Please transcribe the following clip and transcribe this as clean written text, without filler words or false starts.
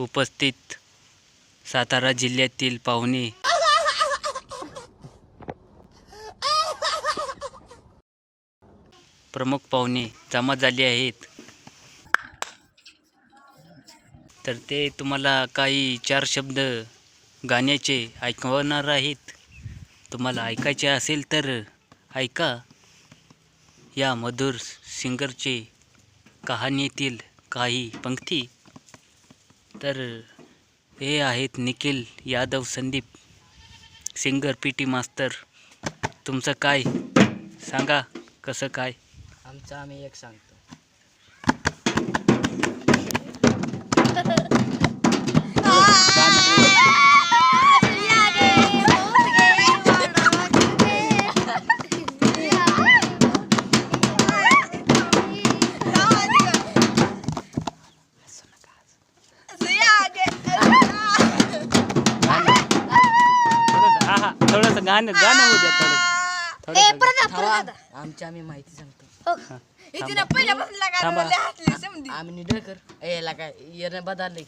उपस्थित सातारा जिल्ह्यातील पाहुणे प्रमुख पाहुणे जमा झाले आहेत. तर ते तुम्हाला काही 4 शब्द गाण्याचे ऐकवणार आहेत. तुम्हाला ऐकायचे असेल तर ऐका या मधुर सिंगरचे कहाणीतील काही पंक्ती. तर हे आहेत निखिल यादव, संदीप सिंगर, पीटी मास्तर. तुमचं काय सांगा, कसं काय? आमचं आम्ही एक सांगतो. थोडंसं गाणं होऊ द्या. थोडं आमची आम्ही माहिती सांगतो. थांबा. आम्ही निडळकर याला काय येणं बदलले.